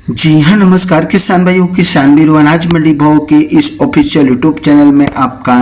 जी हाँ, नमस्कार किसान भाइयों। किसान बीरो अनाज मंडी भाव के इस ऑफिशियल यूट्यूब चैनल में आपका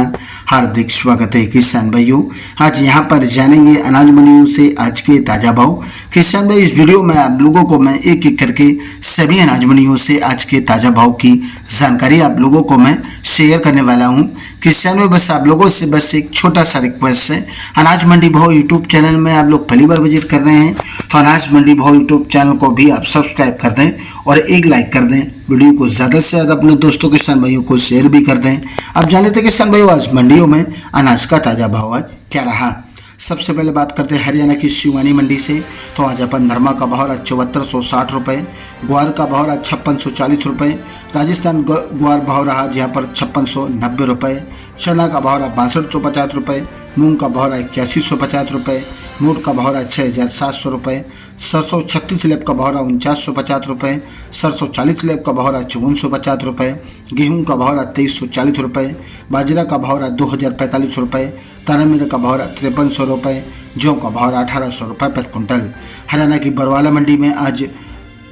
हार्दिक स्वागत है। किसान भाइयों, आज यहाँ पर जानेंगे अनाज मंडियों से आज के ताज़ा भाव। किसान भाई, इस वीडियो में आप लोगों को मैं एक एक करके सभी अनाज मंडियों से आज के ताज़ा भाव की जानकारी आप लोगों को मैं शेयर करने वाला हूँ। किसान भाई, बस आप लोगों से बस एक छोटा सा रिक्वेस्ट है, अनाज मंडी भाव यूट्यूब चैनल में आप लोग पहली बार विजिट कर रहे हैं तो अनाज मंडी भाव यूट्यूब चैनल को भी आप सब्सक्राइब कर दें और एक लाइक कर दें। वीडियो को ज़्यादा से ज़्यादा अपने दोस्तों किसान भाइयों को शेयर भी कर दें। अब जान लेते किसान भाइयों, आज मंडियों में अनाज का ताज़ा भाव आज क्या रहा। सबसे पहले बात करते हैं हरियाणा की शिवानी मंडी से। तो आज अपन नरमा का भाव आज 7460 रुपये, ग्वार का भाव आज 5640 रुपये, राजस्थान ग्वार भाव रहा जहाँ पर 5690 रुपये, चना का भाव रहा 6250 रुपये, मूंग का भाव रहा 8150 रुपये, मोट का भाव रहा 6700 रुपये, सरसों 36 लेब का भाव रहा 4950 रुपये, सरसों 40 लेब का भाव रहा 5450 रुपये, गेहूं का भाव रहा 2340 रुपये, बाजरा का भाव रहा 2045 रुपये, तारामीरा का भाव रहा 5300 रुपये, जौ का भाव रहा 1800 रुपये प्रति क्विंटल। हरियाणा की बरवाला मंडी में आज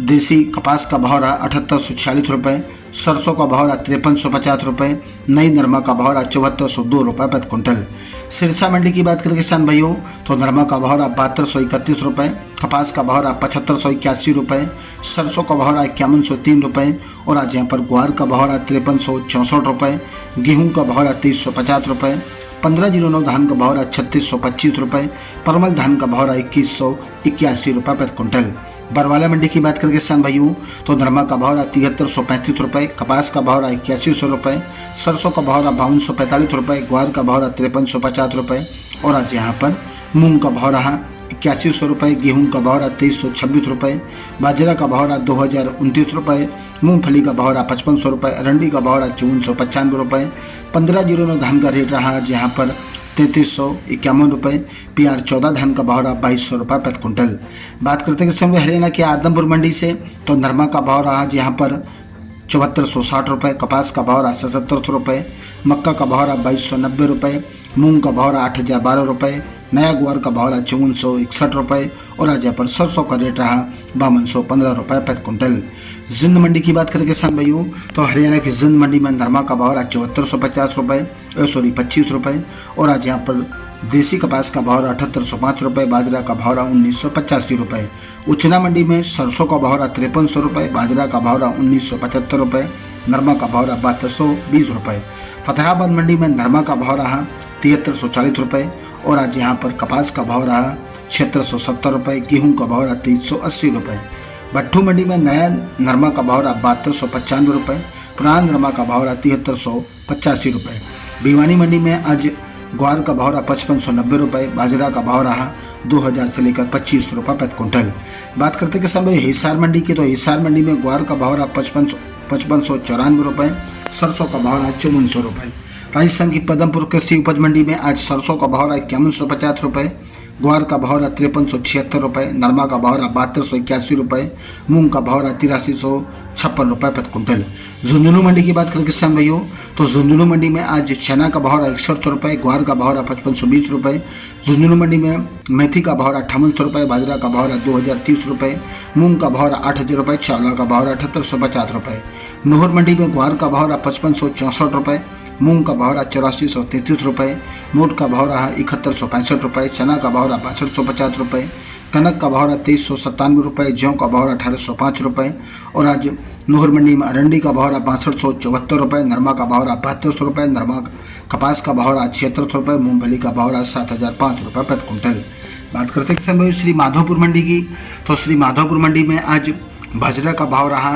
देसी कपास का भाव रहा 7846 रुपये, सरसों का भाव रहा 5350 रुपये, नई नरमा का भाव रहा 7402 रुपये प्रति क्विंटल। सिरसा मंडी की बात करें किसान भाइयों, तो नरमा का भाव रहा 7231 रुपये, कपास का भाव रहा 7581 रुपये, सरसों का भाव रहा 5103 रुपये और आज यहाँ पर ग्वार का भाव रहा 5364 रुपये, गेहूँ का भाव रहा 2350 रुपये, 1509 धान का भाव रहा 3625 रुपये, परमल धान का भाव रहा 2181 रुपये प्रति क्विंटल। बरवाला मंडी की बात करें किसान भाइयों, तो नरमा का भाव रहा 7335 रुपये, कपास का भाव रहा 8100 रुपये, सरसों का भाव रहा 5245 रुपये, ग्वार का भाव रहा 5350 रुपये और आज यहाँ पर मूंग का भाव रहा 8100 रुपये, गेहूं का भाव रहा 2326 रुपये, बाजरा का भाव रहा 2029 रुपये, मूंगफली का भाव रहा 5500 रुपये, अरंडी का भाव रहा 5495 रुपये, 1509 धान का रेट रहा आज यहाँ पर 3351 रुपये, PR 14 धान का भाव रहा 2200 रुपये प्रति क्विंटल। बात करते हैं समय हरियाणा के आदमपुर मंडी से, तो नरमा का भाव रहा आज यहाँ पर 7460 रुपये, कपास का भाव रहा 7700 रुपये, मक्का का भाव रहा 2290 रुपये, मूंग का भाव रहा 8012 रुपये, नया ग्वार का भाव रहा 5461 रुपये और आज यहाँ पर सरसों का रेट रहा 5215 रुपये प्रति क्विंटल। जिंद मंडी की बात करें किसान भाइयों, तो हरियाणा की जिंद मंडी में नरमा का भाव रहा 7450 रुपये 25 रुपये और आज यहाँ पर देसी कपास का भाव रहा 7805 रुपये, बाजरा का भाव रहा 1985 रुपये। उचना मंडी में सरसों का भाव रहा 5300 रुपये, बाजरा का भाव रहा 1975 रुपये, नरमा का भाव रहा 7220 रुपये। फतेहाबाद मंडी में नरमा का भाव रहा 7340 रुपये और आज यहाँ पर कपास का भाव रहा 7670 रुपये, गेहूँ का भाव रहा 2380 रुपये। भट्टू मंडी में नया नरमा का भाव रहा 7295 रुपये, पुराना नरमा का भाव रहा 7385 रुपये। भिवानी मंडी में आज ग्वार का भाव रहा 5590 रुपये, बाजरा का भाव रहा 2000 से लेकर 25 रुपये प्रति क्विंटल। बात करते के समय हिसार मंडी की, तो हिसार मंडी में ग्वार का भाव रहा 5594 रुपये, सरसों का भाव रहा 5400 रुपये। राजस्थान की पदमपुर कृषि उपज मंडी में आज सरसों का भाव रहा 5150 रुपये, ग्वार का भाव रहा 5376 रुपये, नरमा का भाव रहा 7281 रुपये, मूंग का भाव रहा 8356 रुपये प्रति क्विंटल। झुंझुनू मंडी की बात करें किसान भाइयों, तो झुंझुनू मंडी में आज चना का भाव रहा 61 रुपये, ग्वार का भाव रहा 5520 रुपये, झुंझुनू मंडी में मेथी का भाव रहा 5800 रुपये, बाजरा का भाव रहा 2030 रुपये, मूंग का भाव रहा 8000 रुपये, चावला का भाव रहा 7850 रुपये। नोहर मंडी में ग्वार का भाव रहा 5564 रुपये, मूंग का भाव रहा 8433 रुपये, मोट का भाव रहा 7165 रुपये, चना का भाव रहा 6250 रुपये, कनक का भाव रहा 2397 रुपये, जौ का भाव रहा 1805 रुपये और आज नोहर मंडी में अरंडी का भाव रहा 6274 रुपये, नरमा का भाव रहा 7200 रुपये, नरमा कपास का भाव रहा 7600 रुपये, मूंगफली का भाव रहा 7005 रुपये प्रति क्विंटल। बात करते हैं श्री माधोपुर मंडी की, तो श्री माधोपुर मंडी में आज बाजरा का भाव रहा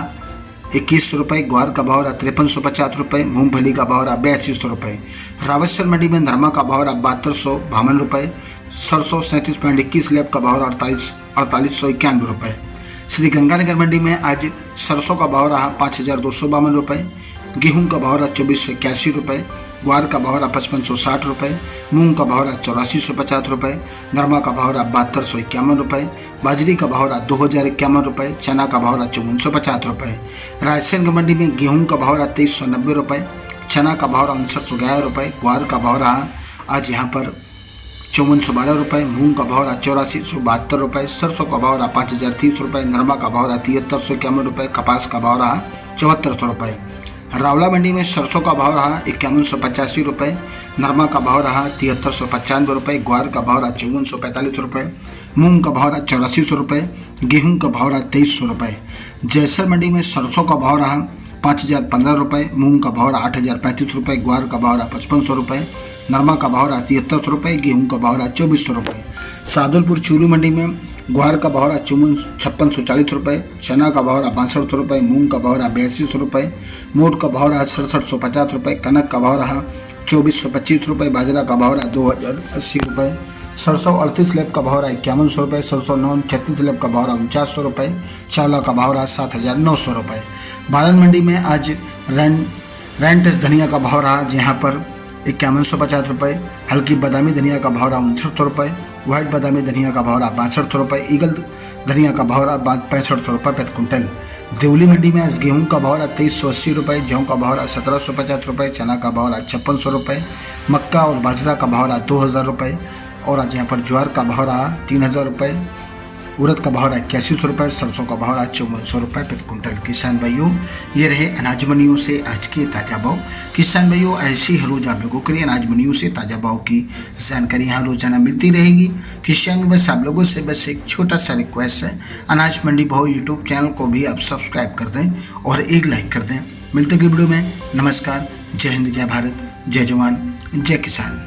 2100 रुपये, ग्वार का भाव रहा 5350 रुपये, मूंगफली का भाव रहा 8200 रुपये। रावतसर मंडी में नरमा का भाव रहा 7252 रुपये, सरसों 37.21 लेब का भाव रहा 4891 रुपये। श्री गंगानगर मंडी में आज सरसों का भाव रहा 5252 रुपये, गेहूं का भाव रहा 2481 रुपये, ग्वार का भाव रहा 5560 रुपये, मूंग का भाव रहा 8450 रुपये, नरमा का भाव रहा 7251 रुपये, बाजरी का भाव रहा 2051 रुपये, चना का भाव रहा 5450 रुपये। रायसेन मंडी में गेहूं का भाव रहा 2390 रुपये, चना का भाव रहा 5911 रुपये, ग्वार का भाव रहा आज यहाँ पर ₹5412, मूंग का भाव रहा ₹8472, सरसों का भाव रहा ₹5030, नरमा का भाव रहा ₹7351, कपास का भाव रहा ₹7400। रावला मंडी में सरसों का भाव रहा ₹5185, नरमा का भाव रहा ₹7395, ग्वार का भाव रहा ₹5445, मूंग का भाव रहा ₹8400, गेहूं का भाव रहा ₹2300। जैसर मंडी में सरसों का भाव रहा ₹5015, मूंग का भाव रहा ₹8035, ग्वार का भाव रहा ₹5500, नरमा का भाव रहा ₹7300, गेहूं का भाव रहा ₹2400। सादुलपुर चूरू मंडी में ग्वार का भाव रहा ₹5640, चना का भाव रहा ₹6200, मूंग का भाव रहा ₹8200, मोट का भाव रहा ₹6750, कनक का भाव रहा ₹2425, बाजरा का भाव रहा ₹2080, सरसों 38 लैब का भाव रहा ₹5100, सरसों 36 लैब का भाव रहा ₹4900, चावला का भाव रहा ₹7900। बालन मंडी में आज रेंट धनिया का भाव रहा जहाँ पर ₹5150, हल्की बादामी धनिया का भाव रहा ₹6900, व्हाइट बादामी धनिया का भाव रहा ₹6200, ईगल धनिया का भाव रहा ₹6500 प्रति क्विंटल। देवली मंडी में आज गेहूं का भाव रहा ₹2380, गेहूं का भाव रहा ₹1750, चना का भाव रहा ₹5600, मक्का और बाजरा का भाव रहा ₹2000, और आज यहाँ पर ज्वार का भाव रहा ₹3000, उड़द का भाव रहा ₹8100, सरसों का भाव रहा ₹5400 प्रति क्विंटल। किसान भाइयों, ये रहे अनाज मंडियों से आज के ताज़ा भाव। किसान भाइयों, ऐसी हर रोज आप लोगों के लिए अनाज मंडियों से ताज़ा भाव की जानकारी यहाँ रोजाना मिलती रहेगी। किसान बस आप लोगों से बस एक छोटा सा रिक्वेस्ट है, अनाज मंडी भाव यूट्यूब चैनल को भी आप सब्सक्राइब कर दें और एक लाइक कर दें। मिलते हैं वीडियो में। नमस्कार, जय हिंद, जय भारत, जय जवान, जय किसान।